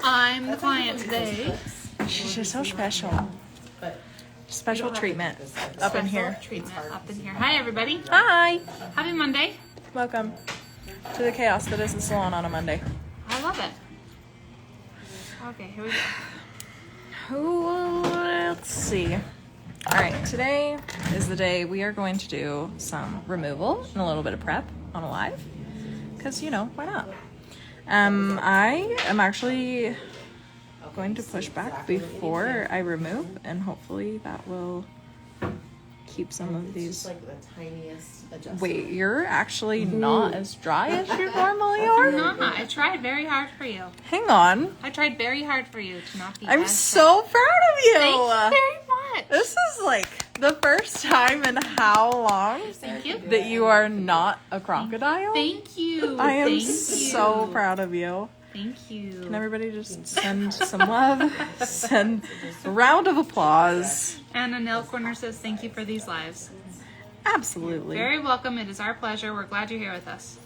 I'm the client today. She's just so special. Special treatment up in here. Hi, everybody. Hi. Happy Monday. Welcome to the chaos that is the salon on a Monday. I love it. Okay, here we go. Let's see. All right, today is the day we are going to do some removal and a little bit of prep on a live. Because, you know, why not? I am actually going to push back before I remove, and hopefully that will keep some of these. Like the tiniest adjustment. Wait, you're actually not as dry as you normally are? I'm not. I tried very hard for you. Hang on. I tried very hard for you to not be I'm as so proud of you. Thank you very much. This is like the first time in how long Thank you. that you are not a crocodile. Thank you. I am Thank so you. proud of you. Thank you. Can everybody just send some love? Send a round of applause. Anna Nail Corner says thank you for these lives. Absolutely. Very welcome. It is our pleasure. We're glad you're here with us.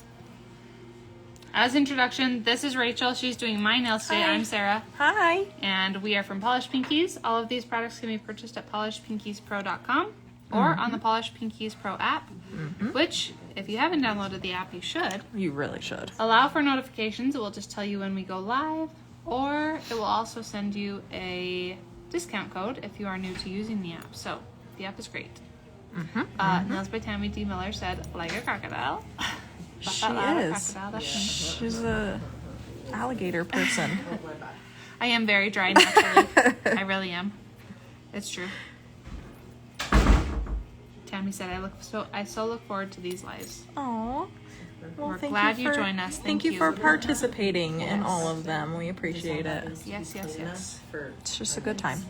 As introduction, this is Rachel. She's doing my nails today. Hi. I'm Sarah. Hi. And we are from Polished Pinkies. All of these products can be purchased at polishedpinkiespro.com or on the Polished Pinkies Pro app, which, if you haven't downloaded the app, you should. You really should. Allow for notifications. It will just tell you when we go live, or it will also send you a discount code if you are new to using the app. So, the app is great. Nails by Tammy D. Miller said, like a crocodile. She is. She's a alligator person. I am very dry naturally. I really am. It's true. Tammy said, I so look forward to these lives. Aw. Well, We're glad you joined us. Thank you for participating in all of them. We appreciate it. Yes. It's just a good time.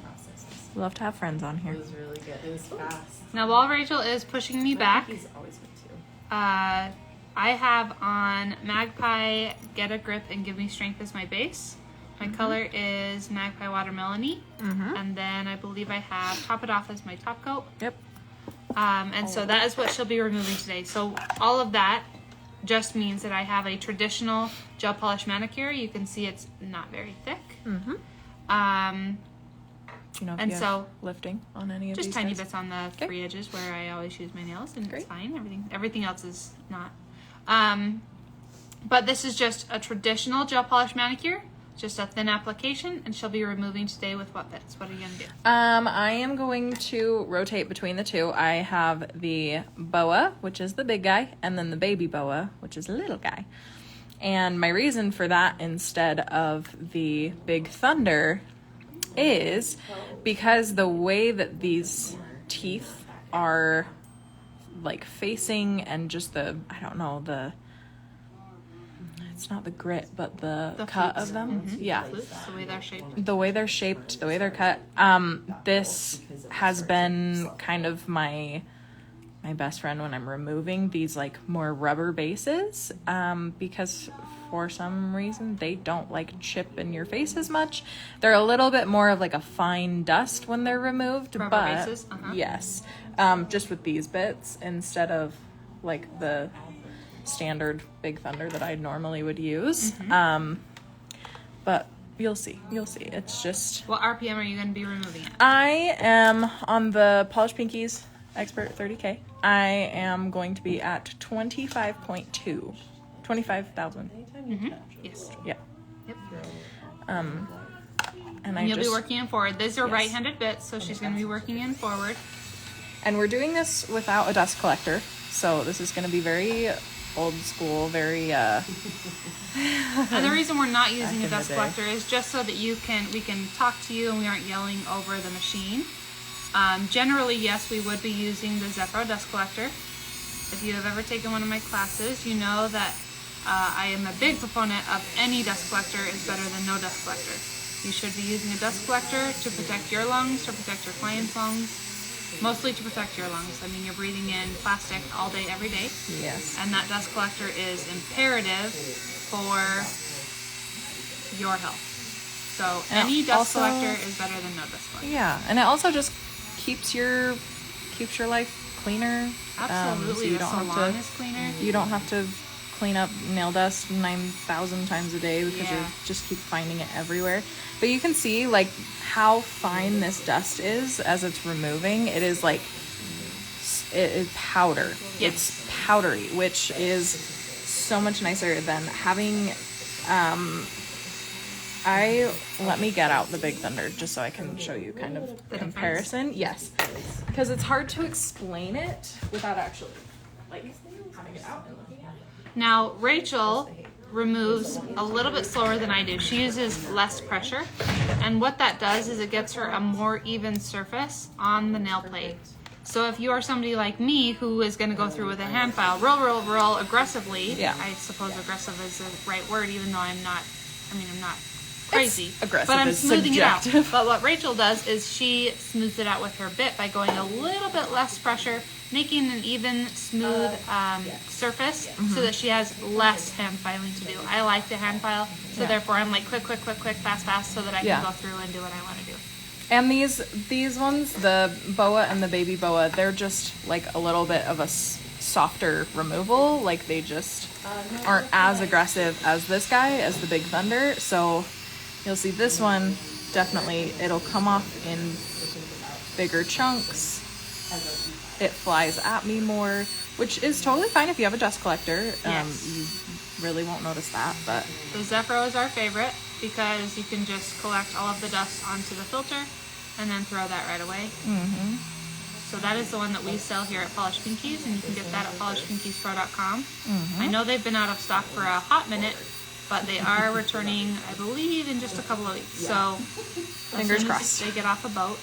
We love to have friends on here. It was really good. It was fast. Now, while Rachel is pushing me back, He's always been too. I have on Magpie, Get a Grip and Give Me Strength as my base. My color is Magpie Watermelony. And then I believe I have Top It Off as my top coat. Yep. And so that is what she'll be removing today. So all of that just means that I have a traditional gel polish manicure. You can see it's not very thick. Do you know if And you have so, lifting on any of just these tiny guys? bits on the three edges where I always use my nails, and Great. it's fine. Everything else is not. But this is just a traditional gel polish manicure, just a thin application, and she'll be removing today with what bits. What are you gonna do? I am going to rotate between the two. I have the Boa, which is the big guy, and then the baby Boa, which is the little guy. And my reason for that instead of the Big Thunder is because the way that these teeth are like facing and just it's not the grit, but the cut flutes. of them. Yeah. Flutes, the way they're shaped. The way they're shaped, the way they're cut. This has been kind of my best friend when I'm removing these like more rubber bases, because for some reason they don't like chip in your face as much. They're a little bit more of like a fine dust when they're removed. Rubber but bases? yes, just with these bits instead of like the standard Big Thunder that I normally would use. But you'll see. It's just, What RPM are you going to be removing it? I am on the Polished Pinkies Expert 30K. I am going to be at 25.2. 25,000. Yes. Yeah. Yep. And I And you'll just, be working in forward. These are Yes. right-handed bits, so she's going to be working in forward. and we're doing this without a dust collector. So this is going to be very old school, very, And the reason we're not using in a the dust day. collector is just so that we can talk to you and we aren't yelling over the machine. Generally, yes, we would be using the Zephyros dust collector. If you have ever taken one of my classes, you know that I am a big proponent of any dust collector is better than no dust collector. You should be using a dust collector to protect your lungs, to protect your client's lungs, mostly to protect your lungs. I mean, you're breathing in plastic all day, every day. yes. And that dust collector is imperative for your health. So And any dust also- collector is better than no dust collector. Yeah, and it also just keeps your life cleaner. Absolutely, so you the don't salon have to, is cleaner. You don't have to clean up nail dust 9,000 times a day because you Yeah. just keep finding it everywhere. But you can see like how fine this dust is as it's removing. It is like, it is powder. Yes. It's powdery, which is so much nicer than having, let me get out the Big Thunder just so I can show you kind of The comparison. Yes, because it's hard to explain it without actually like having it out and looking at it. Now, Rachel removes a little bit slower than I do. She uses less pressure, and what that does is it gives her a more even surface on the nail plate. So if you are somebody like me who is going to go through with a hand file, roll aggressively, Yeah. I suppose aggressive is the right word, even though I'm not crazy. It's aggressive but I'm is smoothing it out. subjective. But what Rachel does is she smooths it out with her bit by going a little bit less pressure, making an even, smooth surface so that she has less hand filing to do. I like to hand file, so therefore I'm like quick, fast, so that I can go through and do what I want to do. And these ones, the Boa and the Baby Boa, they're just like a little bit of a softer removal. Like they just aren't as aggressive as this guy, as the Big Thunder. So you'll see this one, definitely it'll come off in bigger chunks. It flies at me more, which is totally fine if you have a dust collector. Yes. You really won't notice that, but The Zephyros is our favorite because you can just collect all of the dust onto the filter and then throw that right away. Mm-hmm. So that is the one that we sell here at Polished Pinkies, and you can get that at polishedpinkiespro.com. I know they've been out of stock for a hot minute, but they are returning, I believe, in just a couple of weeks. So Fingers as soon as crossed. they get off a boat,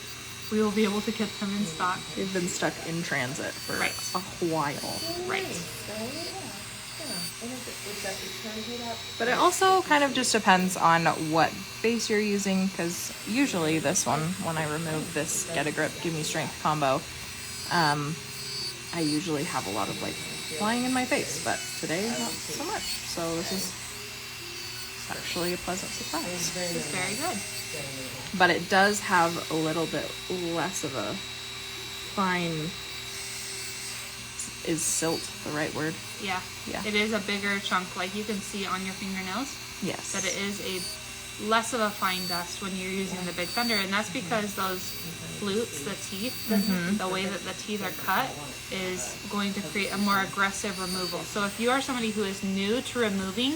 we will be able to get them in stock. they've been stuck in transit for Right. a while. Right. But it also kind of just depends on what base you're using, because usually this one, when I remove this Get a Grip, Give Me Strength combo, I usually have a lot of like flying in my face, but today not so much. So this is actually a pleasant surprise. It's very good. But it does have a little bit less of a fine, is silt the right word? Yeah. Yeah. It is a bigger chunk, like you can see on your fingernails. Yes. That it is a less of a fine dust when you're using the Big Thunder, and that's because those flutes, the teeth, the way that the teeth are cut is going to create a more aggressive removal. So if you are somebody who is new to removing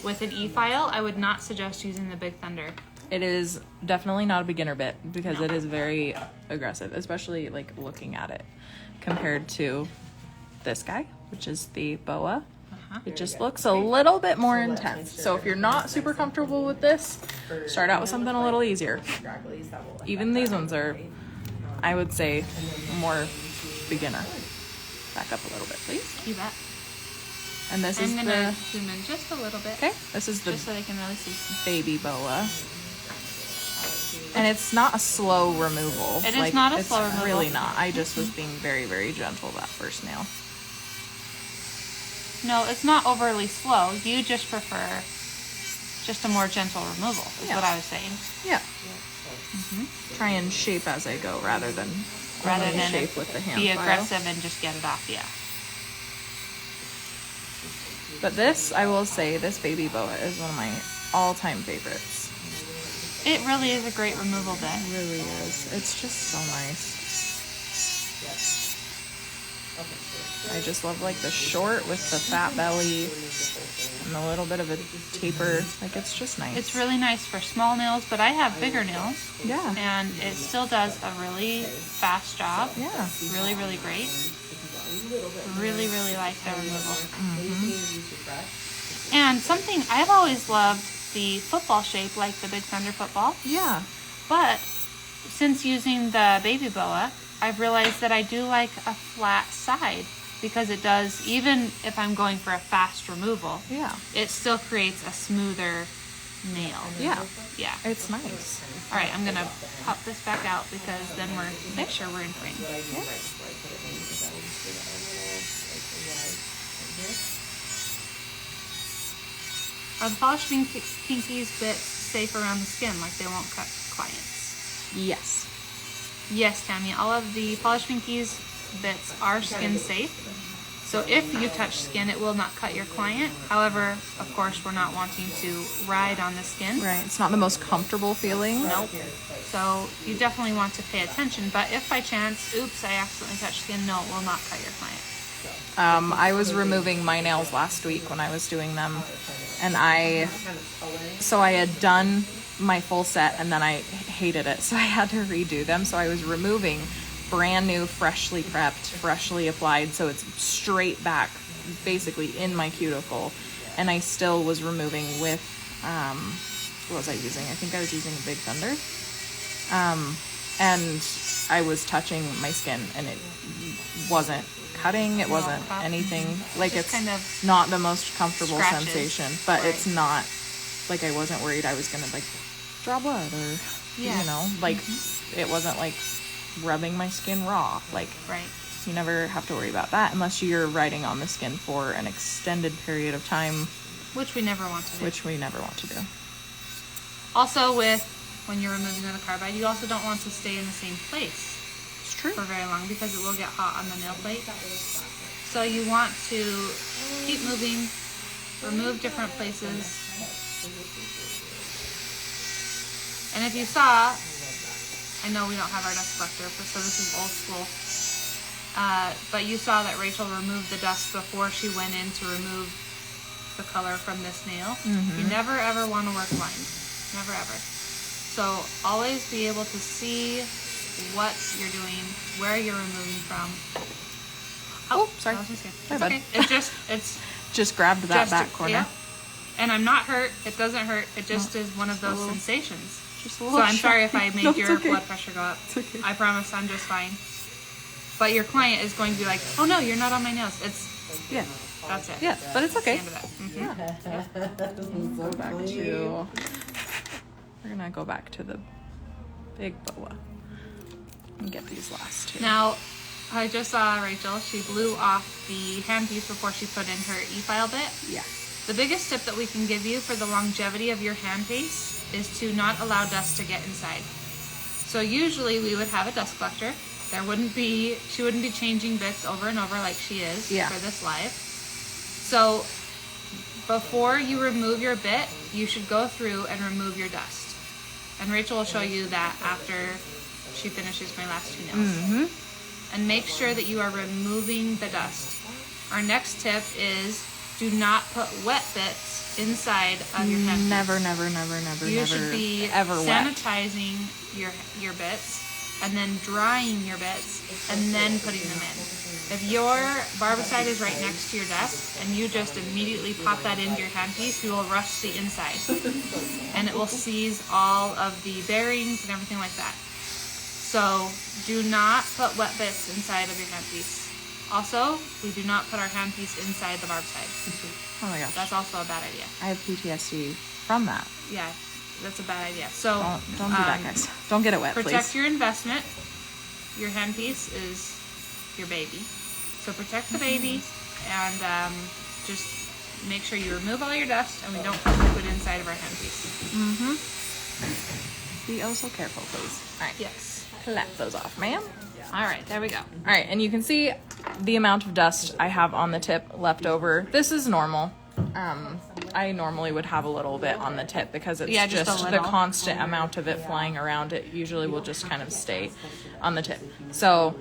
with an e-file, I would not suggest using the Big Thunder. It is definitely not a beginner bit because it is very aggressive, especially like looking at it compared to this guy, which is the Boa. It just looks a little bit more intense. So if you're not super comfortable with this, start out with something a little easier. Even these ones are, I would say, more beginner. Back up a little bit, please. You bet. And this is I'm gonna the, zoom in just a little bit. okay, this is the Just so they can really see. Baby Boa. And it's not a slow removal. It is not a slow It's removal. really not. I just was being very, very gentle that first nail. No, it's not overly slow. You just prefer just a more gentle removal, is what I was saying. Yeah. Try and shape as I go rather than only shape with the hand be file. aggressive and just get it off, yeah. But this, I will say, this Baby Boa is one of my all-time favorites. It really is a great removal bit. It really is. It's just so nice. I just love like the short with the fat belly and a little bit of a taper. Like it's just nice. It's really nice for small nails, but I have bigger nails. Yeah. And it still does a really fast job. Yeah. Really, really great. Really, really like the removal. And something, I've always loved the football shape, like the Big Thunder football. Yeah. But since using the Baby Boa, I've realized that I do like a flat side because it does, even if I'm going for a fast removal, Yeah. it still creates a smoother nail. Yeah. Yeah. It's nice. All right, I'm going to pop this back out because then make sure we're in frame. Are the Polished Pinkies bits safe around the skin, like they won't cut clients? Yes. Yes, Tammy, all of the Polished Pinkies bits are skin safe. So if you touch skin, it will not cut your client. However, of course, we're not wanting to ride on the skin. Right. It's not the most comfortable feeling. Nope. So you definitely want to pay attention. But if by chance, oops, I accidentally touched skin, no, it will not cut your client. I was removing my nails last week when I was doing them, and I had done my full set, and then I hated it, so I had to redo them. So I was removing brand new, freshly prepped, freshly applied, so it's straight back, basically in my cuticle, and I still was removing with, what was I using? I think I was using a Big Thunder, and I was touching my skin, and it wasn't cutting, it wasn't anything, like it's kind of not the most comfortable scratches. sensation, but Right. it's not, like I wasn't worried I was gonna like draw blood or, Yeah. you know, like it wasn't like rubbing my skin raw, like Right. you never have to worry about that unless you're riding on the skin for an extended period of time, Which we never want to do. which we never want to do. Also with, when you're removing the carbide, you also don't want to stay in the same place It's true. for very long because it will get hot on the nail plate. So you want to keep moving, remove different places. And if you saw, I know we don't have our dust collector, so this is old school. But you saw that Rachel removed the dust before she went in to remove the color from this nail. You never ever want to work blind. Never ever. So always be able to see what you're doing, where you're removing from. Oh, sorry. that was my skin. My It's bad. okay. It's just, it's Just grabbed that just, back corner. yeah. And I'm not hurt. It doesn't hurt. It just is one of those sensations. Just a So little I'm sorry if I made No, it's your okay. blood pressure go up. It's okay. I promise I'm just fine. But your client is going to be like, oh no, you're not on my nails. It's, Yeah. that's it. Yeah, but it's That's the okay. end of it. Mhm. Go back to. We're gonna go back to the big boa and get these last two. Now, I just saw Rachel. She blew off the handpiece before she put in her e-file bit. Yeah. The biggest tip that we can give you for the longevity of your handpiece is to not allow dust to get inside. So usually we would have a dust collector. She wouldn't be changing bits over and over like she is Yeah. for this live. So before you remove your bit, you should go through and remove your dust. And Rachel will show you that after she finishes my last two nails. And make sure that you are removing the dust. Our next tip is do not put wet bits inside of your handpiece. Never, You should be ever wet. sanitizing your bits and then drying your bits and then putting them in. If your barbicide is right next to your desk and you just immediately pop that into your handpiece, you will rust the inside. And it will seize all of the bearings and everything like that. So do not put wet bits inside of your handpiece. Also, we do not put our handpiece inside the barbicide. Oh my gosh. That's also a bad idea. I have PTSD from that. Yeah, that's a bad idea. So Don't do that, guys. Don't get it wet, protect please. your investment. Your handpiece is your baby. So protect the baby and just make sure you remove all your dust and we don't put liquid inside of our handpiece. Be oh so careful, please. All right. Yes. Collect those off, ma'am. All right, there we go. All right, and you can see the amount of dust I have on the tip left over. This is normal. I normally would have a little bit on the tip because it's Yeah, just a just the little. constant amount of it flying around. It usually will just kind of stay on the tip. So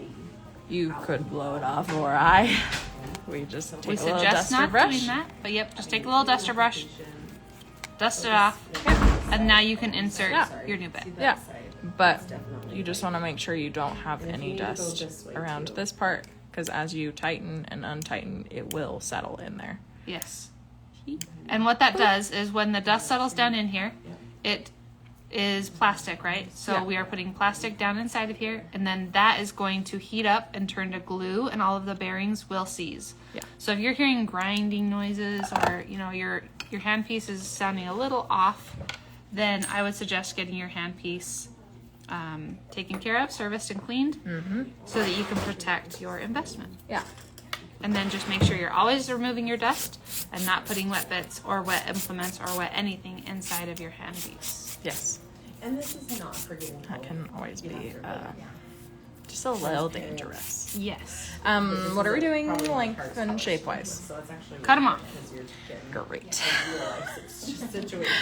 you could blow it off, or we just take We a little suggest duster not brush. doing that, but yep, just take a little duster brush, dust it off, and now you can insert your new bit. Yeah, but you just want to make sure you don't have any dust around this part, because as you tighten and untighten, it will settle in there. Yes. And what that does is when the dust settles down in here, it is plastic, right? So Yeah. we are putting plastic down inside of here, and then that is going to heat up and turn to glue, and all of the bearings will seize. Yeah. So if you're hearing grinding noises, or your handpiece is sounding a little off, then I would suggest getting your handpiece taken care of, serviced, and cleaned, so that you can protect your investment. Yeah. And then just make sure you're always removing your dust and not putting wet bits or wet implements or wet anything inside of your handpiece. Yes. And this is not forgetting. That can always be Just a little dangerous. Yes. What are we doing Probably not length hard and to shape wise? So it's actually Cut 'em really off. good because you're getting Great. a real life situation.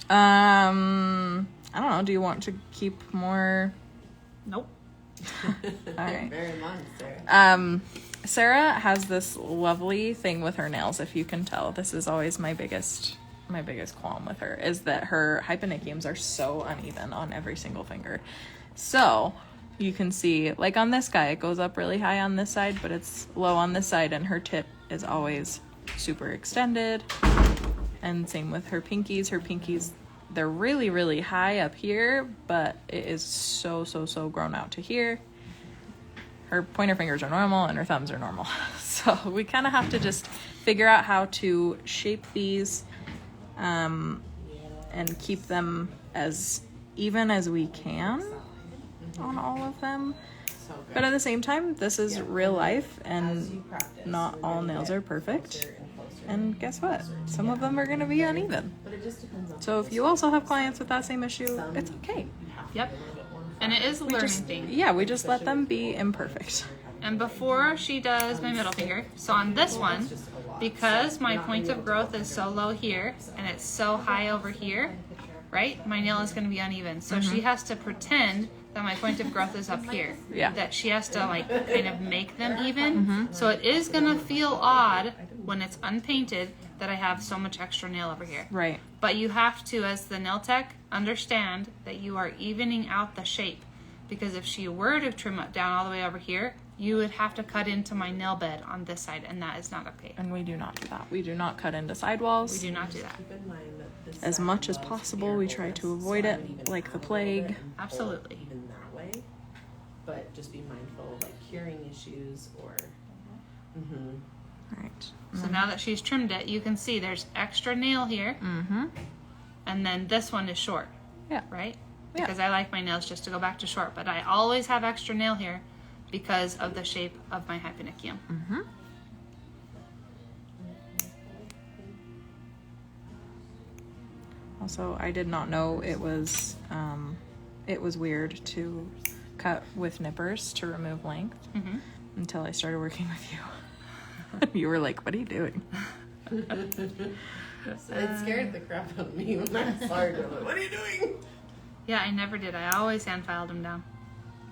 I don't know. Do you want to keep more? Nope. All right. Very much, Sarah. Sarah has this lovely thing with her nails. If you can tell, this is always my biggest qualm with her is that her hyponychiums are so uneven on every single finger. So you can see, like on this guy, it goes up really high on this side, but it's low on this side, and her tip is always super extended. And same with her pinkies. Her pinkies, they're really, really high up here, but it is so grown out to here. Her pointer fingers are normal and her thumbs are normal. So we kind of have to just figure out how to shape these and keep them as even as we can on all of them. So good. But at the same time, this is real life As and you practice, not you're all gonna nails get are perfect. closer and closer And guess what? Some of them are going to be uneven. But it just depends on So if you also have clients with that same issue, Some it's okay. you have to Yep. be a little bit more And it is a We learning just, thing. yeah, we just let them be imperfect. And before she does my middle finger, so on this one, because my point of growth is so low here and it's so high over here, right? My nail is going to be uneven. So she has to pretend that my point of growth is up here. Yeah. That she has to like kind of make them even. So it is going to feel odd when it's unpainted that I have so much extra nail over here. Right. But you have to, as the nail tech, understand that you are evening out the shape. Because if she were to trim it down all the way over here, you would have to cut into my nail bed on this side, and that is not okay. And we do not do that. We do not cut into sidewalls. We do not do that. keep in mind that this As side much as loves possible, we air try to holes, avoid so I it would even like the have a little bit plague. and pull Absolutely. even that way. But just be mindful of like curing issues or Right. So now that she's trimmed it, you can see there's extra nail here, Mm-hmm. and then this one is short. Yeah. Right? Yeah. Because I like my nails just to go back to short, but I always have extra nail here because of the shape of my hyponychium. Mm-hmm. Also, I did not know it was weird to cut with nippers to remove length until I started working with you. You were like, "What are you doing?" So it scared the crap out of me when I started. I'm like, what are you doing? Yeah, I never did. I always hand filed them down.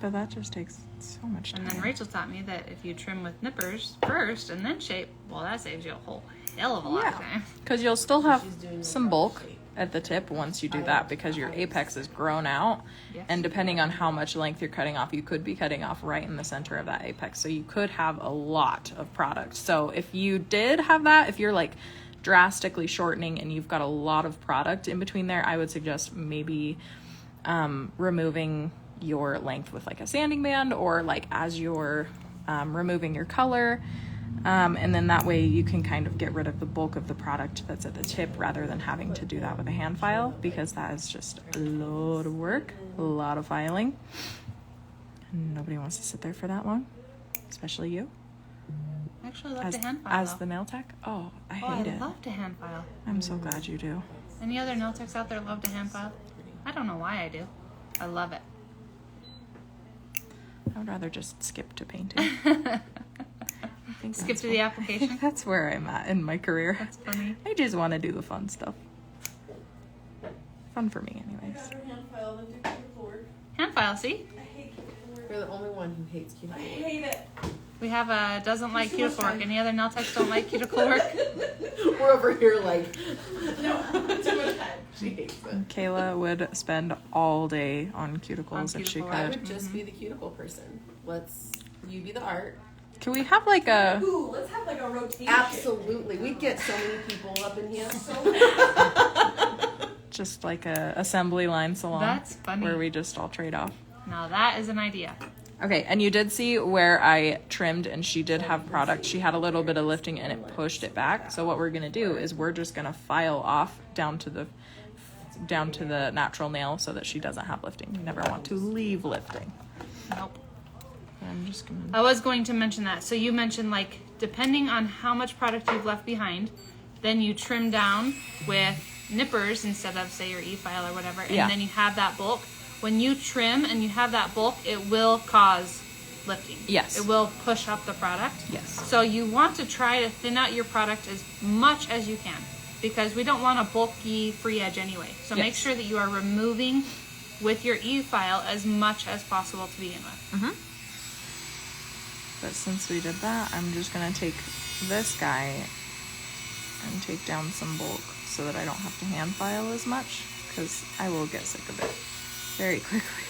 But that just takes so much time. And then Rachel taught me that if you trim with nippers first and then shape, well, that saves you a whole hell of a lot of time. Because you'll still have She's doing some the bulk shape. at the tip once you do that because your apex is grown out. Yes. And depending on how much length you're cutting off, you could be cutting off right in the center of that apex. So you could have a lot of product. So if you did have that, if you're like drastically shortening and you've got a lot of product in between there, I would suggest maybe removing your length with like a sanding band or like as you're removing your color. And then that way you can kind of get rid of the bulk of the product that's at the tip rather than having to do that with a hand file because that is just a lot of work, a lot of filing. Nobody wants to sit there for that long, especially you. I actually love As, to hand file. as though. the nail tech? Oh, I Oh, hate I it. love to hand file. I'm so glad you do. Any other nail techs out there love to hand file? I don't know why I do. I love it. I would rather just skip to painting. I think Skip that's to the application. That's where I'm at in my career. That's funny. I just want to do the fun stuff. Fun for me, anyways. Hand file, then do cuticle work. Hand file, see? You're the only one who hates cuticle work. We have a doesn't like cuticle work. Any other nail techs don't like cuticle work? We're over here like, no, too much time. She hates it. Kayla would spend all day on cuticles if she cuticle I could. would just be the cuticle person. You be the art. Can we have like a Ooh, let's have like a rotation. Absolutely. We'd get so many people up in here. just like a assembly line salon? That's funny. Where we just all trade off. Now that is an idea. Okay, and you did see where I trimmed and she did have product. She had a little bit of lifting and it pushed it back. So what we're gonna do is we're just gonna file off down to the natural nail so that she doesn't have lifting. You never want to leave lifting. Nope. I'm just gonna I was going to mention that. So you mentioned like depending on how much product you've left behind, then you trim down with nippers instead of say your e-file or whatever, and Yeah. then you have that bulk. When you trim and you have that bulk, it will cause lifting. Yes. It will push up the product. Yes. So you want to try to thin out your product as much as you can, because we don't want a bulky free edge anyway. So make sure that you are removing with your E-file as much as possible to begin with. Mm-hmm. But since we did that, I'm just going to take this guy and take down some bulk so that I don't have to hand file as much, because I will get sick of it very quickly.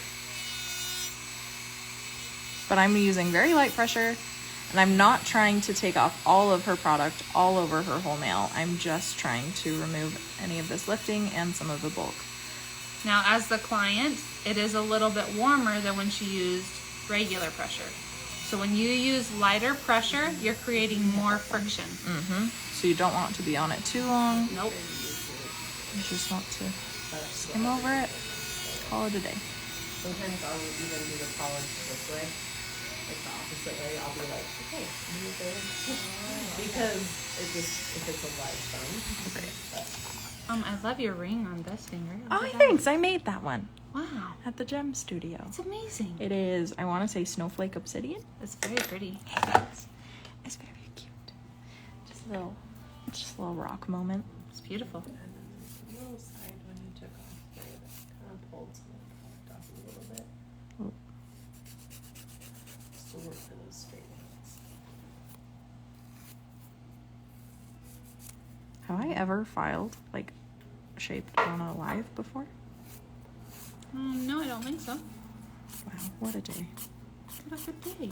But I'm using very light pressure, and I'm not trying to take off all of her product all over her whole nail. I'm just trying to remove any of this lifting and some of the bulk. Now, as the client, it is a little bit warmer than when she used regular pressure. So when you use lighter pressure, you're creating more friction. Mm-hmm. So you don't want to be on it too long. Nope. You just want to skim over it, call it a day. Sometimes I'll even do the polish this way, like the opposite way. I'll be like, okay, move it. Because it just, if it's a light thumb. I love your ring on this finger. Oh, thanks. I made that one. Wow. At the gem studio. It's amazing. It is, I want to say snowflake obsidian. It's very pretty. It's very cute. Just a little rock moment. It's beautiful. And then the little side when you took off here, that kind of pulled some of the product off a little bit. Oh. Just to work for those straight lines. Have I ever filed, like, shaped on a live before? No, I don't think so. Wow, what a day. What a good day.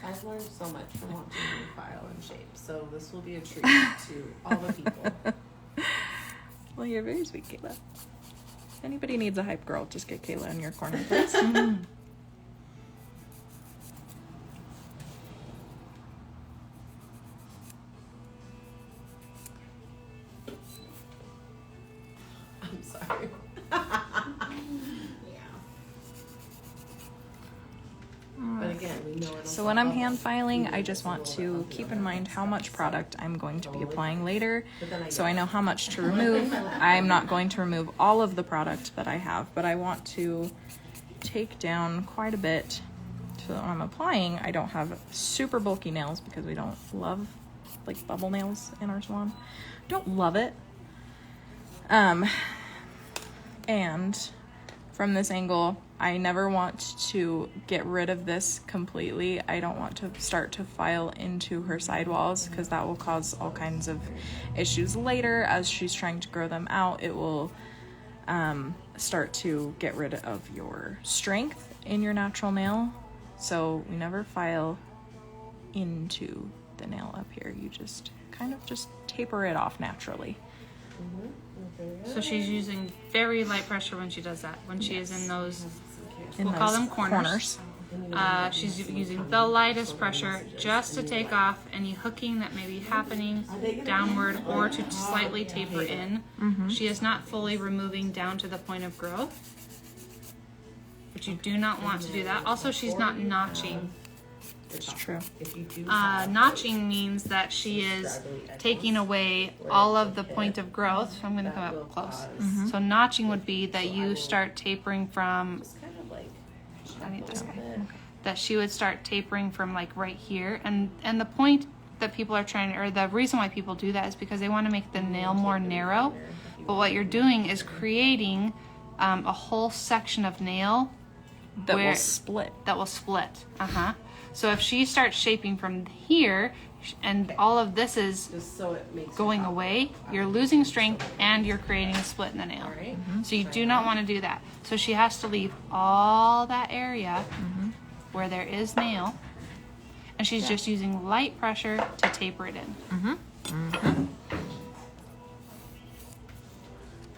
I've learned so much from watching you file and shape, so this will be a treat to all the people. Well, you're very sweet, Kayla. If anybody needs a hype girl, just get Kayla in your corner, please. I'm sorry. But again, we know So when I'm hand filing, I just want to keep in mind how much product I'm going to be applying later, so I know how much to remove. I'm not going to remove all of the product that I have, but I want to take down quite a bit so that when I'm applying, I don't have super bulky nails, because we don't love like bubble nails in our salon. Don't love it. And from this angle, I never want to get rid of this completely. I don't want to start to file into her sidewalls, because that will cause all kinds of issues later. As she's trying to grow them out, it will start to get rid of your strength in your natural nail. So we never file into the nail up here. You just kind of just taper it off naturally. So she's using very light pressure when she does that. When she is in those, we'll those call them corners. She's using the lightest pressure just to take off any hooking that may be happening downward, or to slightly taper in. She is not fully removing down to the point of growth, but you do not want to do that. Also, she's not notching. It's true. Notching means that she is taking away all of the point of growth. So I'm going to come up close. So notching would be that you start tapering from, I need this guy. That she would start tapering from like right here. And the point that people are trying to, or the reason why people do that, is because they want to make the nail more narrow. But what you're doing is creating a whole section of nail That will split. That will split. So if she starts shaping from here, and all of this is going away, you're losing strength and you're creating a split in the nail. So you do not want to do that. So she has to leave all that area where there is nail, and she's just using light pressure to taper it in.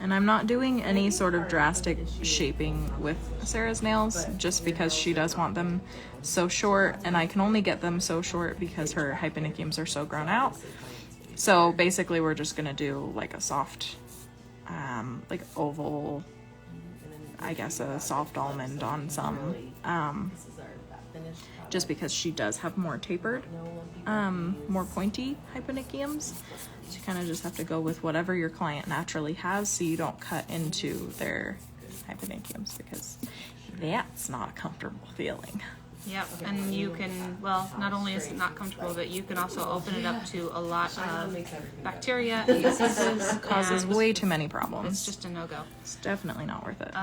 And I'm not doing any sort of drastic shaping with Sarah's nails, just because she does want them so short, and I can only get them so short because her hyponychiums are so grown out. So basically we're just gonna do like a soft, like oval, I guess a soft almond on some, just because she does have more tapered, more pointy hyponychiums. So you kind of just have to go with whatever your client naturally has, so you don't cut into their hyponychiums, because that's not a comfortable feeling. Yep, and you can, well, not only is it not comfortable, but you can also open it up to a lot of bacteria and diseases. Causes and way too many It's problems. just a no-go. It's definitely not worth it.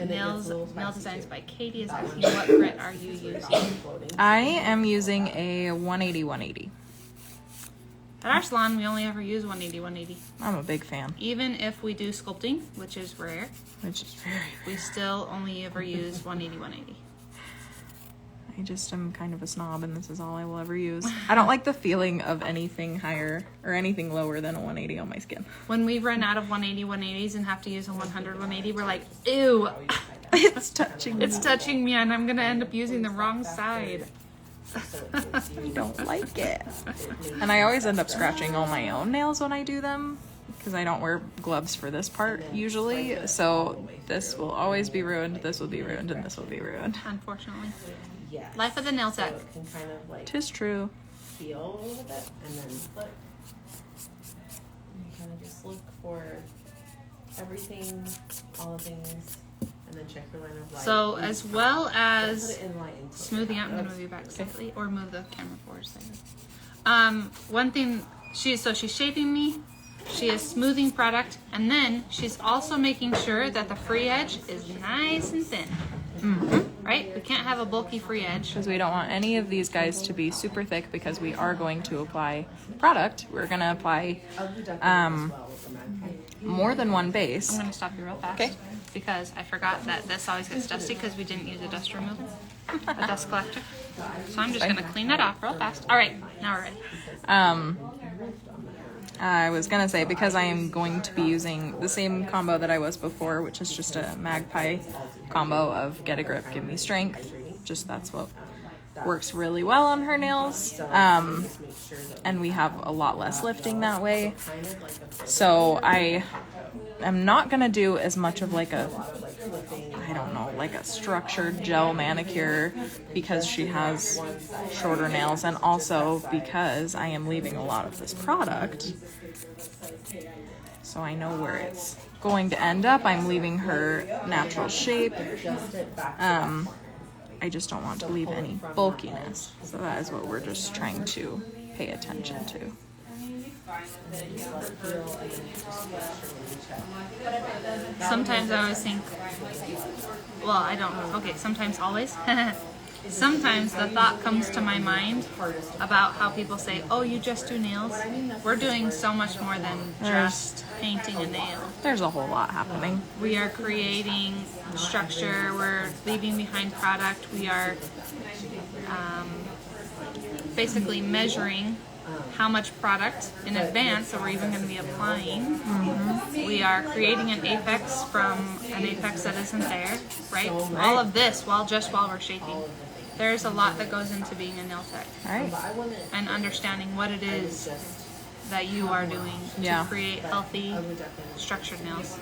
Nail Designs by Katie is asking, what grit are you using? I am using a 180/180. At our salon, we only ever use 180/180. I'm a big fan, Even if we do sculpting, which is rare, which is very we still only ever use 180/180. I just am kind of a snob, and this is all I will ever use. I don't like the feeling of anything higher or anything lower than a 180 on my skin. When we run out of 180/180s and have to use a 100/180, we're like, ew, It's touching me. it's touching me and I'm going to end up using the wrong side. I don't like it. And I always end up scratching all my own nails when I do them because I don't wear gloves for this part usually. So this will always be ruined, this will be ruined, and this will be ruined. Unfortunately. Yes. Life of the nail tech. So it can kind of like Tis true. feel a little bit and then flip. And you kind of just look for everything, all the things, and then check your line of light. So as well Put as it in light and close smoothing it out, I'm going to move you back Okay. slightly or move the camera forward slightly. One thing, she's shaping me, she is smoothing product, and then she's also making sure that the free edge is nice and thin. Right? We can't have a bulky free edge. Because we don't want any of these guys to be super thick because we are going to apply product. We're going to apply I'll do decorative as well with the Magpie. more than one I'm base. going to stop you real fast. Okay. Because I forgot that this always gets dusty because we didn't use a dust removal, a dust collector. So I'm just going to clean that off real fast. All right, now we're ready. I was going to say, because I am going to be using the same combo that I was before, which is just a Magpie combo of get a grip, give me strength. Just that's what works really well on her nails. And we have a lot less lifting that way. So I am not going to do as much of like a, I don't know, like a structured gel manicure because she has shorter nails, and also because I am leaving a lot of this product. So I know where it's going to end up. I'm leaving her natural shape. I just don't want to leave any bulkiness. So that is what we're just trying to pay attention to. Sometimes I always think, well, I don't, okay, sometimes always. Sometimes the thought comes to my mind about how people say, oh, you just do nails. We're doing so much more than just painting a nail. There's a whole lot happening. We are creating structure, we're leaving behind product, we are basically measuring how much product in advance that we're even going to be applying. We are creating an apex from an apex that isn't there, right? All of this while we're shaping. There's a lot that goes into being a nail tech. All right. And understanding what it is that you are doing to create healthy, structured nails.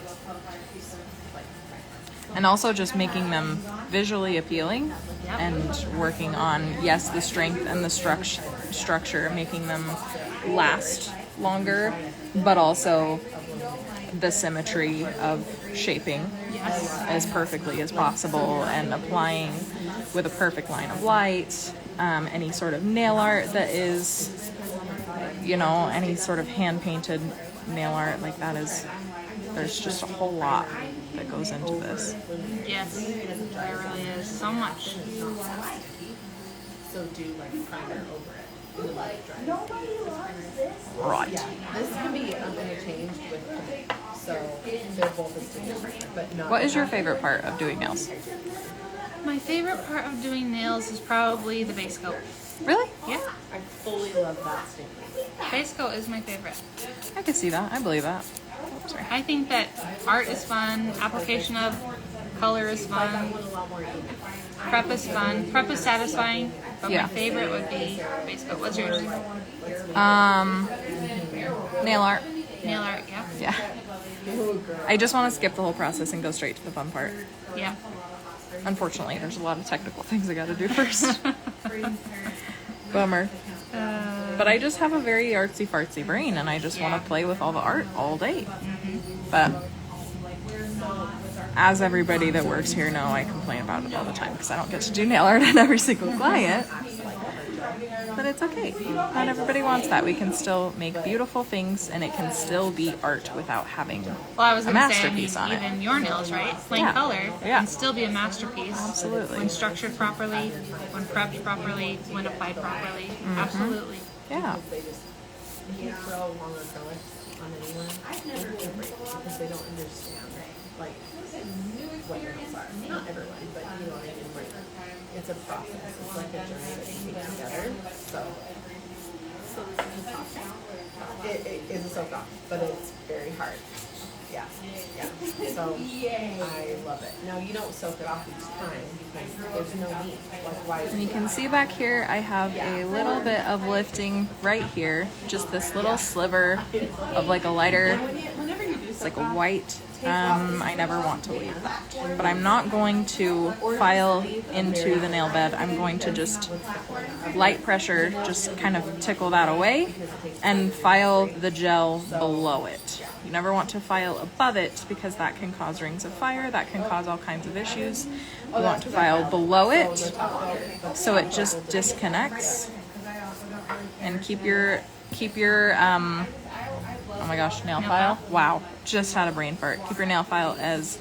And also just making them visually appealing and working on, yes, the strength and the structure, making them last longer, but also the symmetry of shaping as perfectly as possible and applying with a perfect line of light, any sort of nail art that is, you know, any sort of hand-painted nail art like that is, there's just a whole lot that goes into this. Yes, there really is so much. So do like primer over it. And let it dry. Right. This can be interchanged with paint. So they're both a sticky primer, but not. What is your favorite part of doing nails? My favorite part of doing nails is probably the base coat. Really? Yeah, I fully love that sticky. base coat is my favorite. I can see that. I believe that. Sorry. I think that art is fun, application of color is fun, A lot more even. prep is fun, prep is satisfying, but Yeah. my favorite would be base coat. What's yours? Nail art. Nail art, yeah? Yeah. I just want to skip the whole process and go straight to the fun part. Yeah. Unfortunately, there's a lot of technical things I got to do first. Bummer. But I just have a very artsy-fartsy brain, and I just want to play with all the art all day. But as everybody that works here know, I complain about it all the time because I don't get to do nail art on every single client. But it's okay. Not everybody wants that. We can still make beautiful things, and it can still be art without having I was a going to say, masterpiece on it. even your nails, right? Plain Yeah. color Yeah. can still be a masterpiece. Absolutely. When structured properly, when prepped properly, when applied properly. Mm-hmm. Absolutely. Yeah. They just, if you throw long acrylics on anyone, they're great because they don't understand, like, what your nails are. Not everyone, but you know what I mean. Like, it's a process. It's like a journey that you take together. So it is a soak off, but it's very hard. Yeah. So I love it. Now you don't soak it off each time because there's no need. Like, why? And you can see back here, I have a little bit of lifting right here. Just this little sliver of like a lighter, it's like a white. I never want to leave that. But I'm not going to file into the nail bed. I'm going to just light pressure, just kind of tickle that away and file the gel below it. You never want to file above it because that can cause rings of fire, that can cause all kinds of issues. You want to file below it so it just disconnects. And keep your oh my gosh, nail file. Wow, just had a brain fart. Keep your nail file as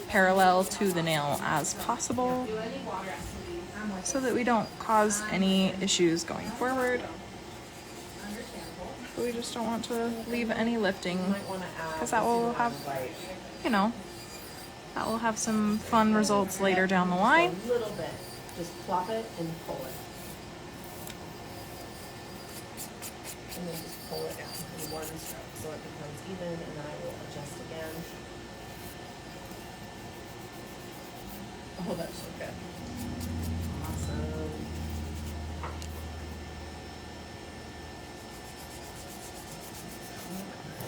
parallel to the nail as possible so that we don't cause any issues going forward. But we just don't want to leave any lifting because that will have, you know, that will have some fun results later down the line. A little bit. Just plop it and pull it. And then just pull it down in one stroke so it becomes even, and then I will adjust again. Oh, that's so good. Awesome.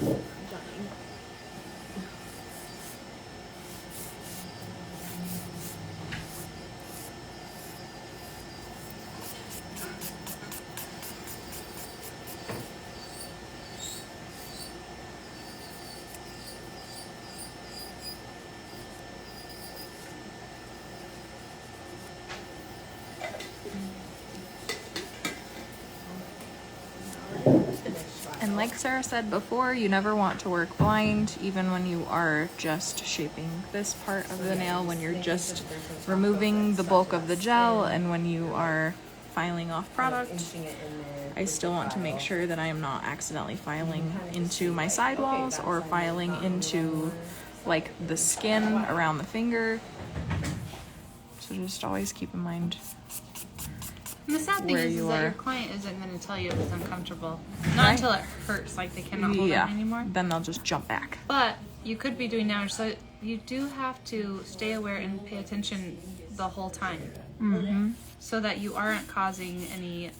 I'm done. And like Sarah said before, you never want to work blind, even when you are just shaping this part of the nail, when you're just removing the bulk of the gel, and when you are filing off product. I still want to make sure that I am not accidentally filing into my sidewalls or filing into like the skin around the finger. So just always keep in mind. And the sad thing Where is you that are. your client isn't going to tell you if it's uncomfortable. Not until it hurts, like they cannot hold it anymore. Then they'll just jump back. But you could be doing damage, so you do have to stay aware and pay attention the whole time. Mm-hmm. So that you aren't causing any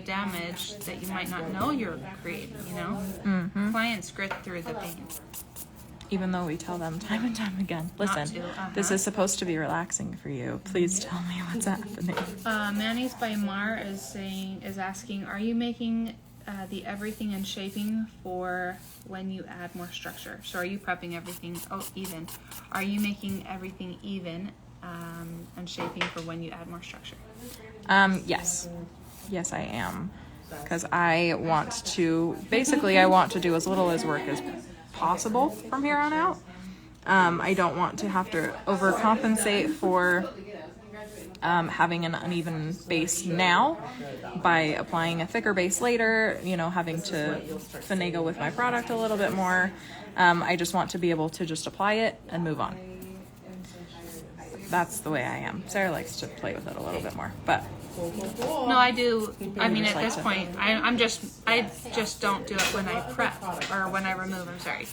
damage that you might not know you're creating, you know? Mm-hmm. Clients grit through the pain. Even though we tell them time and time again, listen, this is supposed to be relaxing for you. Please tell me what's happening. Manny's by Mar is asking, are you making the everything and shaping for when you add more structure? So are you prepping everything even? Are you making everything even and shaping for when you add more structure? Yes. Yes, I am. Because I want to do as little as work as possible from here on out. I don't want to have to overcompensate for having an uneven base now by applying a thicker base later, you know, having to finagle with my product a little bit more. I just want to be able to just apply it and move on. That's the way I am. Sarah likes to play with it a little bit more, but no, I do. I mean, at this point, I just don't do it when I prep or when I remove. I'm sorry.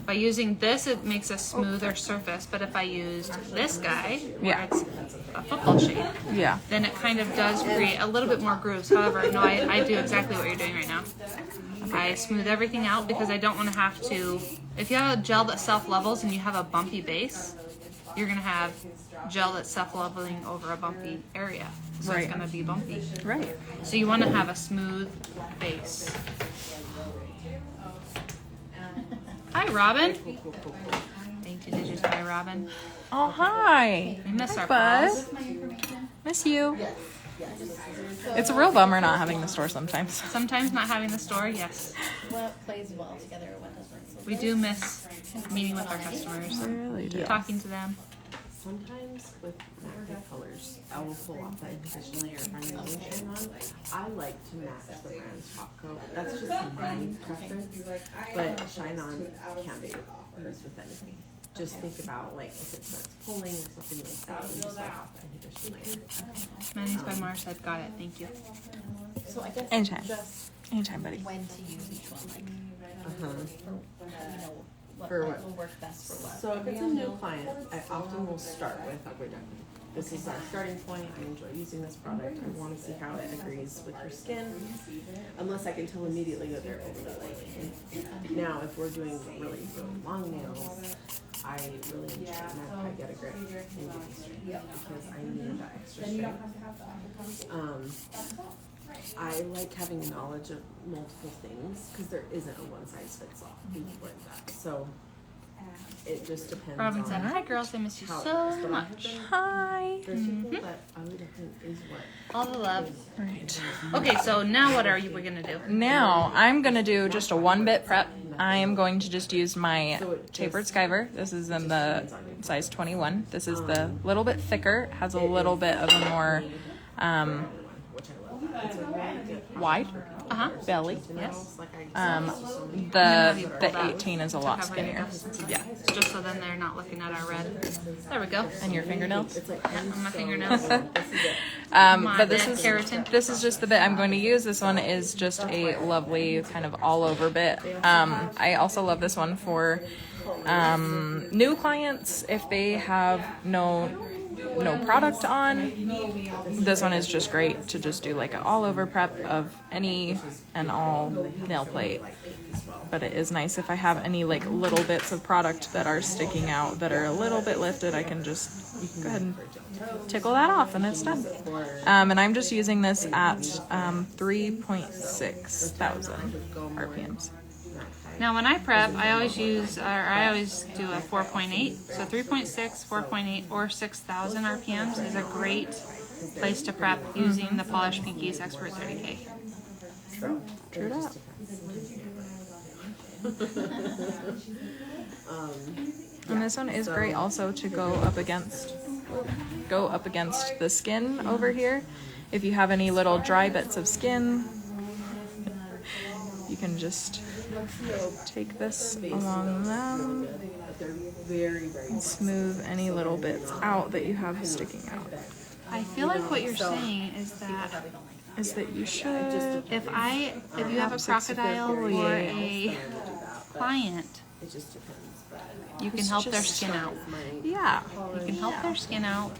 By using this, it makes a smoother surface. But if I used this guy, where it's a football shape, then it kind of does create a little bit more grooves. However, no, I do exactly what you're doing right now. I smooth everything out because I don't want to have to. If you have a gel that self-levels and you have a bumpy base, you're going to have gel that's self-leveling over a bumpy area. So it's going to be bumpy. Right. So you want to have a smooth base. Hi, Robin. Thank Two Digits by Robin. Oh, hi. We miss our Bud. pals. Miss you. Yes. It's a real bummer not having the store sometimes. Sometimes not having the store, yes. What plays well together or what doesn't? We do miss meeting with our customers, Really do. talking to them. Sometimes with Magpie colors, I will pull off that imposition layer if I'm using shine on. I like to match the brand's top coat. That's just my preference. But shine on can be used with anything. Just think about like if it starts pulling or something like that, you just wipe off that inhibition layer. Manny's by Mars said, got it, thank you. So I guess Anytime. just Anytime, buddy. when to use each one, like, what For like, what? will work best for what. So if it's a new client, I often will start with a reductive. This is our starting point. I enjoy using this product. I want to see how it agrees with your skin. Unless I can tell immediately that they're overly light. Now, if we're doing really, really long nails, I really enjoy Magpie Get a Grip and Get Me Straight because I need that extra strength. I like having knowledge of multiple things because there isn't a one size fits all like that. So it just depends Robin on said, hi girls, I miss you how it so is. But I have much. been Hi. There's people that I would think is what. All the love. Right. Okay, so now what are you we're gonna do? Now I'm gonna do just a 1-bit prep. I am going to just use my Tapered Sciver. This is in the size 21. This is the little bit thicker, has a little bit of a more Which I love. It's a really good wide Uh-huh. belly. Yes. like I The 18 is a lot Cover your skinnier. deficits. Yeah, just so then they're not looking at our red. There we go. And your fingernails. it's like On my fingernails. But this bit is keratin. this is just the bit I'm going to use. This one is just a lovely kind of all over bit. I also love this one for new clients if they have no product on. This one is just great to just do like an all over prep of any and all nail plate. But it is nice if I have any like little bits of product that are sticking out that are a little bit lifted, I can just go ahead and tickle that off and it's done. And I'm just using this at 3.6 thousand RPMs. Now when I prep, I always do a 4.8. So 3.6, 4.8, or 6,000 RPMs is a great place to prep using the Polished Pinkies Expert 30K. True that. And this one is great also to go up against the skin over here. If you have any little dry bits of skin, you can just take this along them and smooth any little bits out that you have sticking out. I feel like what you're saying is that You should. if you have a crocodile or a client, it just depends. you can help their skin out. Yeah. You can help their skin out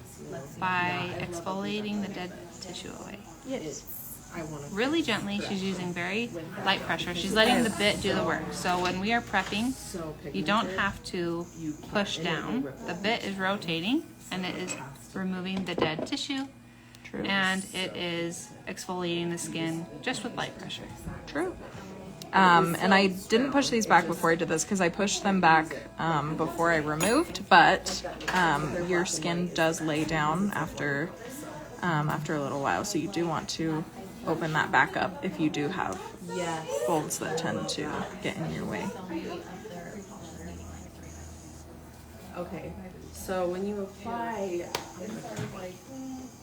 by exfoliating the dead tissue away. Yes. I want to Really gently. She's using very light pressure. She's letting the bit do the work. So when we are prepping, you don't have to push down. The bit is rotating and it is removing the dead tissue. True. And it is exfoliating the skin just with light pressure. True. And I didn't push these back before I did this because I pushed them back before I removed, but your skin does lay down after a little while, so you do want to open that back up if you do have folds that tend to get in your way. Okay, so when you apply,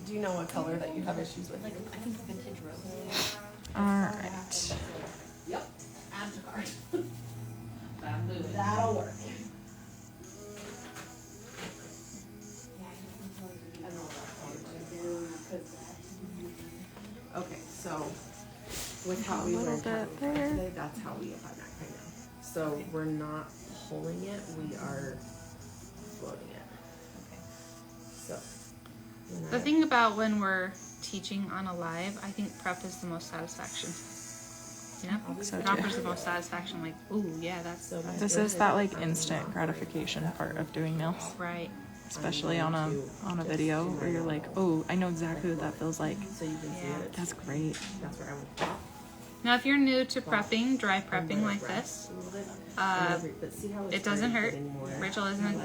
do you know what color that you have issues with? I think vintage rose. Alright. Yep. Add to cart. That'll work. Okay, so with how we learned how to apply today, that's how we apply Magpie now. So we're not pulling it, we are floating it. Okay. So The thing about when we're teaching on a live, I think prep is the most satisfaction. You know? So It too. offers the most satisfaction, like, ooh, yeah, that's This is that like instant gratification part of doing nails, right. especially on a video where you're like, oh, I know exactly what that feels like. so you can see it. That's great. That's where I would pop. Now, if you're new to prepping, dry prepping like this, it doesn't hurt. Rachel isn't,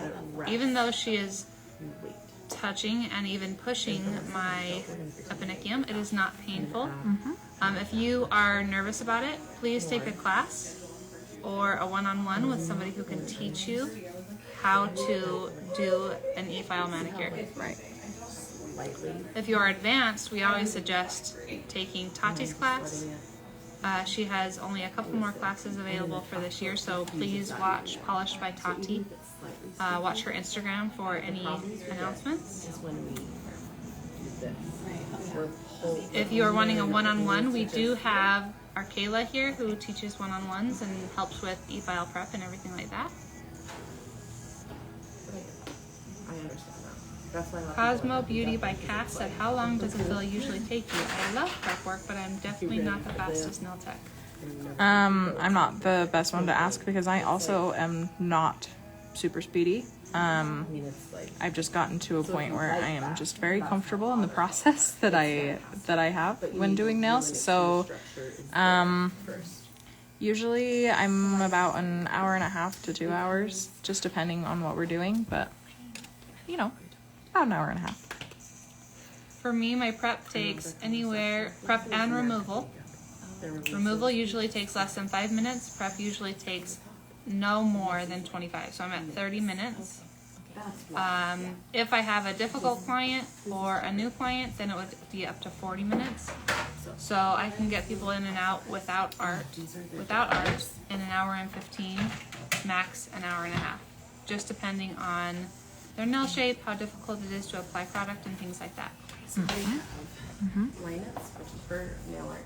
even though she is touching and even pushing my eponychium, it is not painful. If you are nervous about it, please take a class or a one-on-one with somebody who can teach you how to do an e-file manicure. Right. If you are advanced, we always suggest taking Tati's class. She has only a couple more classes available for this year, so please watch Polished by Tati. Watch her Instagram for any announcements. If you are wanting a one-on-one, we do have our Kayla here who teaches one-on-ones and helps with e-file prep and everything like that. I understand that. That's why Cosmo Beauty by Cass said, how long does a fill usually take you? I love prep work, but I'm definitely not the fastest nail tech. I'm not the best one to ask because I also am not super speedy. I've just gotten to a point where I am just very comfortable in the process that I have when doing nails. So, usually I'm about an hour and a half to 2 hours, just depending on what we're doing. But, you know, about an hour and a half. For me, my prep takes anywhere, prep and removal. Removal usually takes less than 5 minutes. Prep usually takes no more than 25. So I'm at 30 minutes. If I have a difficult client or a new client, then it would be up to 40 minutes. So I can get people in and out without art in an hour and 15, max an hour and a half, just depending on their nail shape, how difficult it is to apply product, and things like that. lineups for nail art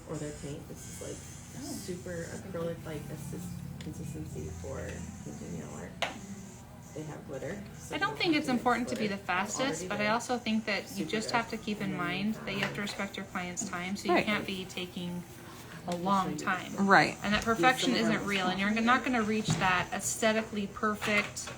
or their paint. This is like super acrylic like consistency for painting nail art. They have glitter. So I don't think it's important to be the fastest, but I also think that you just have to keep in mind that you have to respect your client's time, so you Right. can't be taking a long time. Right. And that perfection isn't real, and you're not going to reach that aesthetically perfect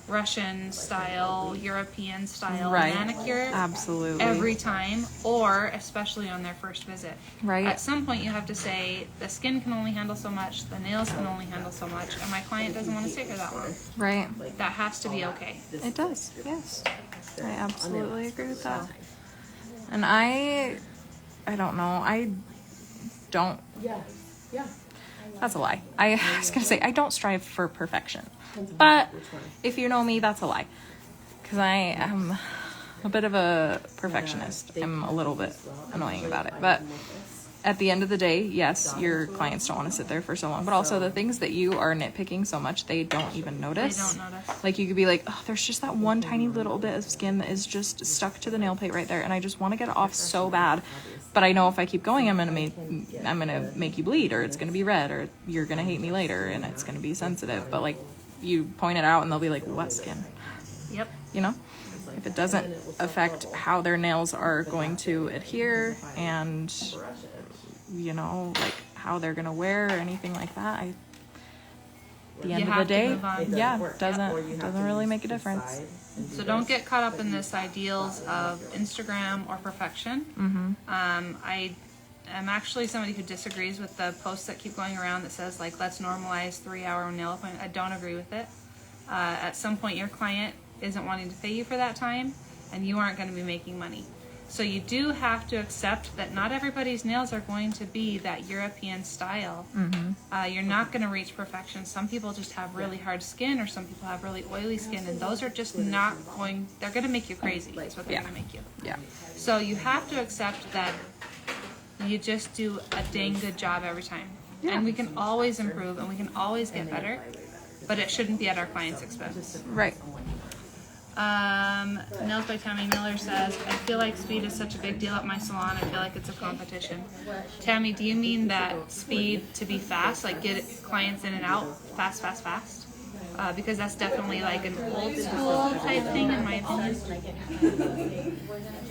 Russian style, European style Right. manicure Absolutely. every time, or especially on their first visit. Right. At some point you have to say, the skin can only handle so much, the nails can only handle so much, and my client doesn't want to stay here that long. Right. That has to be okay. It does. Yes. I absolutely agree with that. And I don't know. I don't. yeah. That's a lie. I was gonna say I don't strive for perfection, but if you know me, that's a lie. Because I am a bit of a perfectionist. I'm a little bit annoying about it, but at the end of the day, yes, your clients don't want to sit there for so long, but also the things that you are nitpicking so much, they don't even notice. They don't notice. Like you could be like, oh, there's just that one tiny little bit of skin that is just stuck to the nail plate right there, and I just want to get it off so bad. But I know if I keep going, I'm gonna make you bleed, or it's gonna be red, or you're gonna hate me later, and it's gonna be sensitive. But like, you point it out, and they'll be like, "What skin?" Yep. You know, if it doesn't affect how their nails are going to adhere, and you know, like how they're gonna wear or anything like that, at the end of the have to day, move on. yeah, doesn't really make a difference. So don't get caught up in this ideals of Instagram or perfection. I am actually somebody who disagrees with the posts that keep going around that says like, let's normalize 3-hour nail appointment. I don't agree with it. At some point your client isn't wanting to pay you for that time, and you aren't going to be making money. So you do have to accept that not everybody's nails are going to be that European style. You're not going to reach perfection. Some people just have really hard skin, or some people have really oily skin, and those are just not going, they're going to make you crazy. That's what they're going to make you. Yeah. So you have to accept that you just do a dang good job every time. And we can always improve, and we can always get better, but it shouldn't be at our client's expense. Right. Nails by Tammy Miller says, I feel like speed is such a big deal at my salon. I feel like it's a competition. Tammy, do you mean that speed to be fast, like get clients in and out fast? Because that's definitely like an old school type thing in my opinion.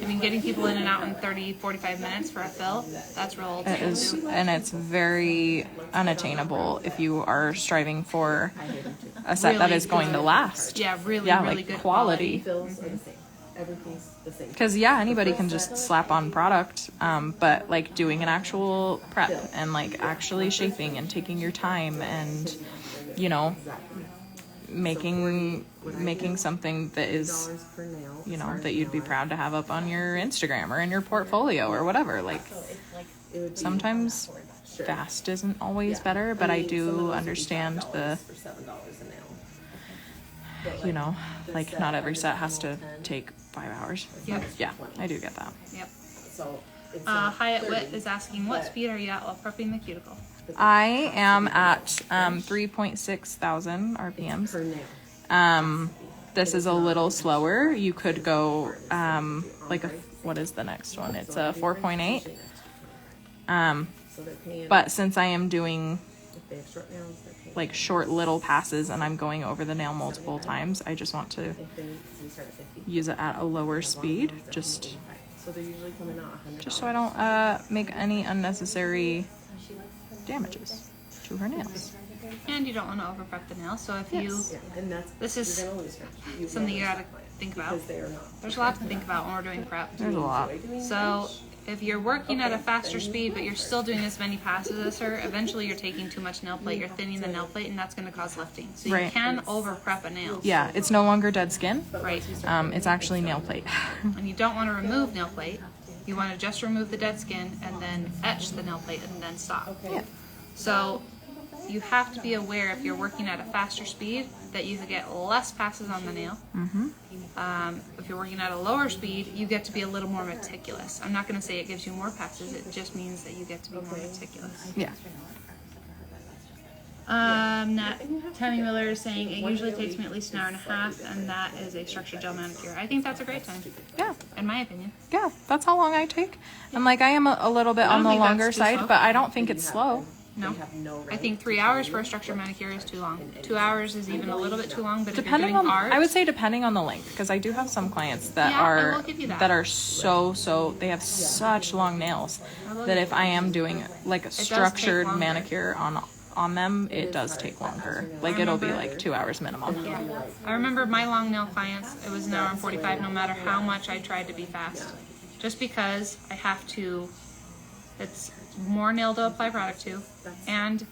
I mean, getting people in and out in 30, 45 minutes for a fill, that's real old It school is, too. and it's very unattainable if you are striving for a set that Really is going to last. Yeah, really Yeah, really like good quality. Fills are the same. everything's the same. Because yeah, anybody can just slap on product, but like doing an actual prep and like actually shaping and taking your time and, you know, making something that is, you know, that you'd be proud to have up on your Instagram or in your portfolio or whatever. Like sometimes fast isn't always better, but I do understand the, you know, like not every set has to take 5 hours. Yep. Yeah, I do get that. Yep. So it's Hyatt Witt is asking, what speed are you at while prepping the cuticle? I am at 3.6 thousand RPMs. per nail. This is a little slower. You could go like a, what is the next one? It's a 4.8. So they're paying, But since I am doing if they have short nails, they're paying. like short little passes and I'm going over the nail multiple times, I just want to If they, we start at 50. use it at a lower speed, just So they're usually coming out $100. so I don't make any unnecessary damages to her nails. And you don't want to over prep the nail, so if you, Yeah, and that's, this is you're gonna lose her. You something will you lose gotta her think about. because they are not. There's a lot to think about when we're doing prep. There's a lot. So if you're working at a faster speed, but you're still doing as many passes as her, eventually you're taking too much nail plate, you're thinning the nail plate, and that's going to cause lifting. So you Right. can over prep a nail. Yeah, it's no longer dead skin. Right. It's actually nail plate. And you don't want to remove nail plate. You want to just remove the dead skin and then etch the nail plate and then stop. Yeah. So you have to be aware if you're working at a faster speed that you could get less passes on the nail. If you're working at a lower speed, you get to be a little more meticulous. I'm not going to say it gives you more passes. It just means that you get to be more meticulous. Yeah. Tammy Miller is saying it usually takes me at least an hour and a half, and that is a structured gel manicure. I think that's a great time, Yeah. in my opinion. Yeah, that's how long I take. And like I am a little bit I on don't the think that's longer too side, slow. but I don't think it's slow. No, I think 3 hours for a structured manicure is too long. 2 hours is even a little bit too long, but if you're Depending doing on, art, I would say depending on the length, because I do have some clients that Yeah, I are will give you that. are so they have such long nails that if I am doing like a take structured longer. manicure on them, it does take longer. Like it'll be like 2 hours minimum. yeah. I remember my long nail clients, it was an hour and 45 no matter how much I tried to be fast. Just because I have to, it's more nail to apply product to, and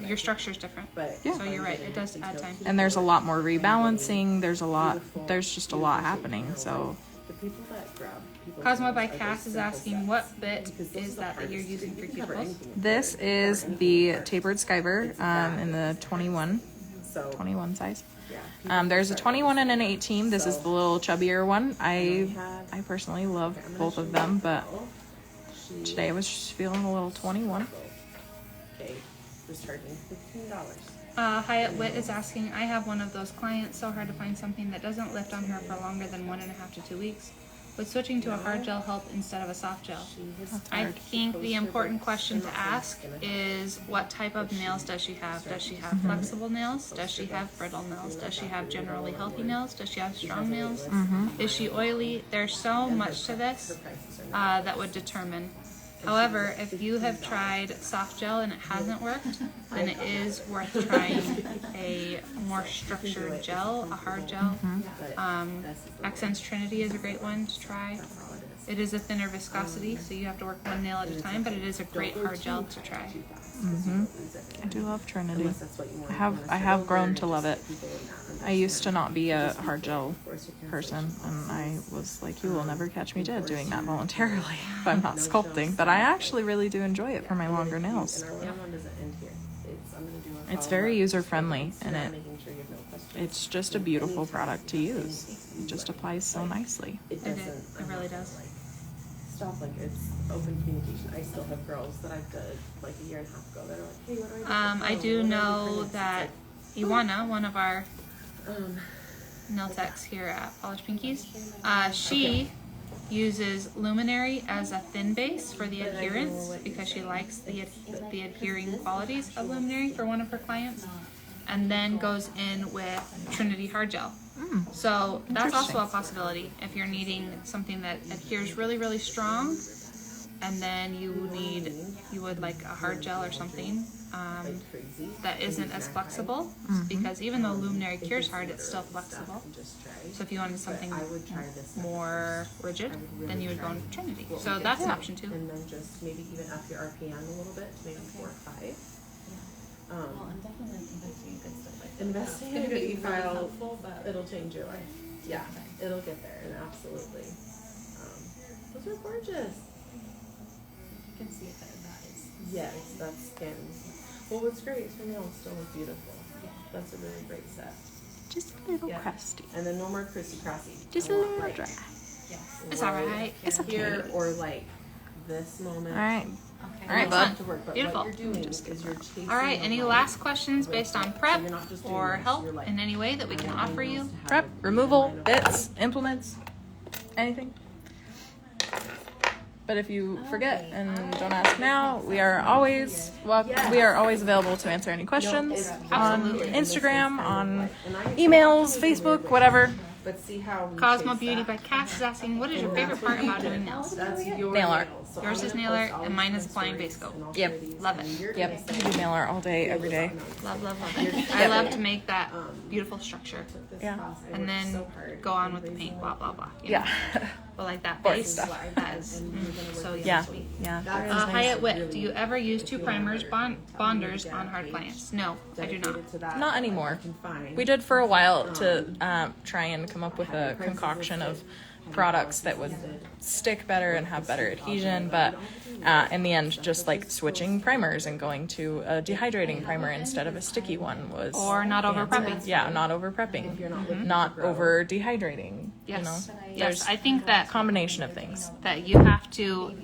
your structure's different. Yeah. So you're right, it does add time. And there's a lot more rebalancing. There's just a lot happening. So The people that grab people. Cosmo by Cass is asking, what bit is that you're using for cuticles? this is the Tapered Sciver in the 21 So, size. yeah. There's a 21 and an 18. This is the little chubbier one. I personally love both of them, but today I was just feeling a little 21. Okay, was charging $15. Hyatt Witt is asking, I have one of those clients, so hard to find something that doesn't lift on her for longer than 1.5 to 2 weeks. Would switching to a hard gel help instead of a soft gel? I think the important question to ask is, what type of nails does she have? Does she have flexible nails? Does she have brittle nails? Does she have generally healthy nails? Does she have strong nails? Is she oily? There's so much to this that would determine. However, if you have tried soft gel and it hasn't worked, then it is worth trying a more structured gel, a hard gel. Accents Trinity is a great one to try. It is a thinner viscosity, so you have to work one nail at a time, but it is a great hard gel to try. I do love Trinity. I have grown to love it. I used to not be a hard gel person, and I was like, you will never catch me dead doing that voluntarily if I'm not sculpting. But I actually really do enjoy it for my longer nails. And our one doesn't end here. I'm gonna do a It's very user friendly, and making sure you have no questions. it's just a beautiful product to use. It just applies so nicely. It It, doesn't. it really does. Stop, like it's open communication. I still have girls that I've done like a year and a half ago that are like, hey, what do I do? I do know that Iwana, one of our Um, nail techs here at Polish Pinkies, she uses luminary as a thin base for the adherence because she likes the adhering qualities of luminary for one of her clients, and then goes in with Trinity hard gel. So that's also a possibility if you're needing something that adheres really, really strong, and then you would like a hard gel or something. like crazy. that isn't as flexible, because even though luminary cures hard, it's still flexible. So if you wanted something I would try this more rigid, then you would go into Trinity. So that's an option too. And then just maybe even up your RPM a little bit, to maybe 4 or 5. Well, I'm definitely investing in good stuff like that. Investing in a It's good gonna be really e-file, helpful, but it'll change your life. Yeah, it'll get there, and absolutely. Those are gorgeous. you can see it better. That is. Yes, that's skin. Well, what's great is your nails still look beautiful. Yeah. That's a really great set. Just a little Yeah. crusty. And then no more crissy-crossy. Just a I want, little like, dry. Yes. It's all right. It's okay. Here or like this moment. All right. Okay. All right, It's bud. not to work, but Beautiful. what you're doing is you're chasing All right, the any light last questions with based on it. prep So you're not just doing or this, help you're like, in any way that we can offer you? Prep, removal, bits, implements, anything. But if you forget and don't ask now, we are always available to answer any questions on Absolutely. Instagram, on emails, Facebook, whatever. But see how we Cosmo chase Beauty that. by Cass is asking, what is your favorite part about doing nails? That's your Nail art. nails. So Yours I'm is gonna nail post art all and these mine is different applying stories base coat. and I'll Yep. share these, Love and it. you're Yep, gonna I say, do nail art all day, every day. Love, love, love it. I love to make that beautiful structure "This Yeah. class, I and worked then so hard go on and with the raised paint, my blah, blah, blah. you know? Yeah. But like that Boring base, stuff. that is so Yeah. yummy. Yeah. That's There is Hyatt Wit, do you ever use 2 primers, bonders on hard clients? No, I do not. dedicated to that. Not anymore. I can find. We did for a while to try and come up with a concoction of products that would stick better and have better adhesion, but in the end, just like switching primers and going to a dehydrating primer instead of a sticky one was. Or not over prepping. Yeah, not over prepping, not over dehydrating. Yes. You know, Yes, there's I think that combination of things. that you have to.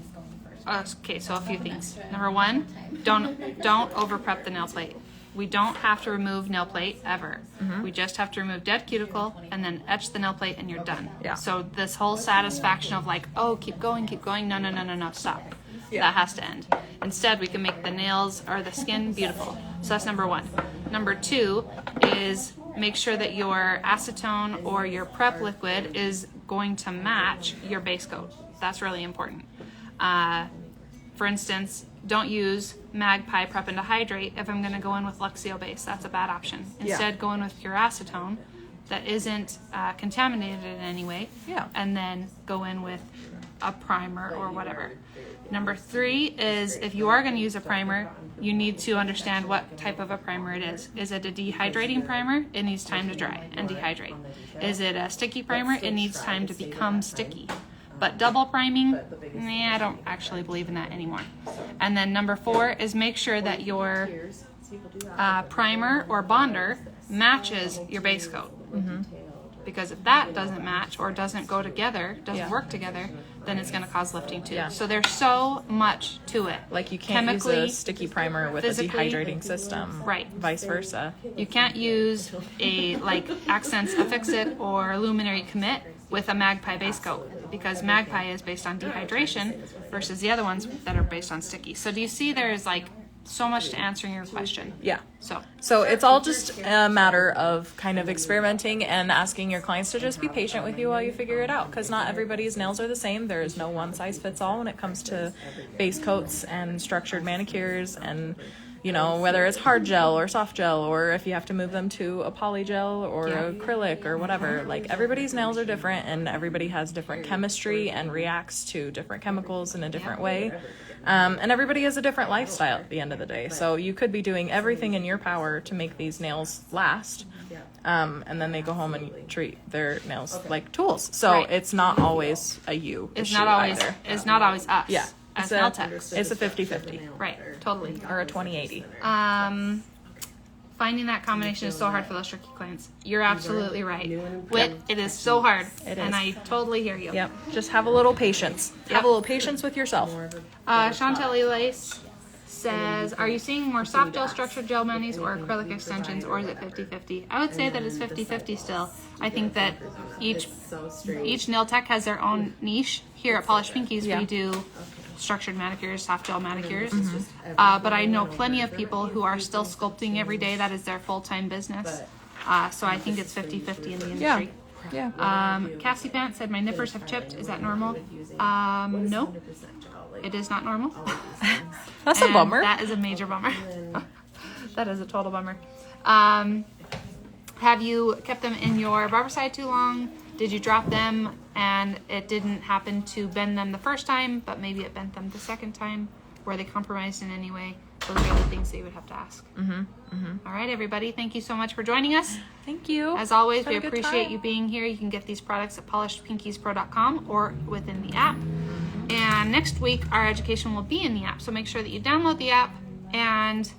Okay, so a few things. Number one, don't over prep the nail plate. We don't have to remove nail plate ever. We just have to remove dead cuticle and then etch the nail plate and you're done. Yeah. So this whole satisfaction of like, oh, keep going, no, stop. That has to end. Instead, we can make the nails or the skin beautiful. So that's number one. Number two is make sure that your acetone or your prep liquid is going to match your base coat. That's really important. For instance, don't use Magpie Prep and Dehydrate if I'm going to go in with Luxio base. That's a bad option. Instead, go in with pure acetone that isn't contaminated in any way. Yeah. And then go in with a primer or whatever. Number three is if you are going to use a primer, you need to understand what type of a primer it is. Is it a dehydrating primer? It needs time to dry and dehydrate. Is it a sticky primer? It needs time to become sticky. But double priming, I don't actually believe in that anymore. And then number four is make sure that your primer or bonder matches your base coat. Because if that doesn't match or doesn't go together, doesn't work together, then it's going to cause lifting too. Yeah. So there's so much to it. Like you can't use a sticky primer with a physically, dehydrating system. Right. Vice versa. You can't use a like Accents Affix-It or Luminary Commit with a Magpie base coat because Magpie is based on dehydration versus the other ones that are based on sticky. So do you see there's like so much to answering your question? Yeah. So it's all just a matter of kind of experimenting and asking your clients to just be patient with you while you figure it out, because not everybody's nails are the same. There is no one size fits all when it comes to base coats and structured manicures, and you know, whether it's hard gel or soft gel, or if you have to move them to a poly gel or acrylic or whatever. Like everybody's nails are different and everybody has different chemistry and reacts to different chemicals in a different way. And everybody has a different lifestyle at the end of the day. So you could be doing everything in your power to make these nails last. And then they go home and treat their nails like tools. So it's not always a you it's issue not always either. it's not always us. Yeah. As It's nail a techs. 50-50 Right. Totally. or a 20-80. Finding that combination is so hard for those tricky clients. You're absolutely right. Wit, it is so hard. It And is. I totally hear you. Yep. Just have a little patience. Yep. Have a little patience with yourself. Chantel Lace says, are you seeing more soft gel structured gel manis or acrylic extensions, or is it 50-50? I would say that it's 50-50 still. I think that each nail tech has their own niche. Here at Polished Pinkies, we do structured manicures, soft gel manicures. But I know plenty of people who are still sculpting every day. That is their full-time business. So I think it's 50-50 in the industry. Yeah. Cassie Pant said, my nippers have chipped. Is that normal? No, it is not normal. That's a And bummer. That is a major bummer. That is a total bummer. Have you kept them in your barbicide too long? Did you drop them and it didn't happen to bend them the first time, but maybe it bent them the second time? Were they compromised in any way? Those are the things that you would have to ask. All right, everybody. Thank you so much for joining us. Thank you. As always, Had we a good appreciate time. you being here. You can get these products at polishedpinkiespro.com or within the app. And next week, our education will be in the app. So make sure that you download the app and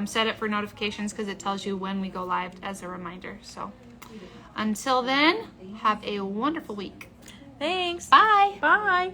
set it for notifications because it tells you when we go live as a reminder. So until then, have a wonderful week. Thanks. Bye. Bye.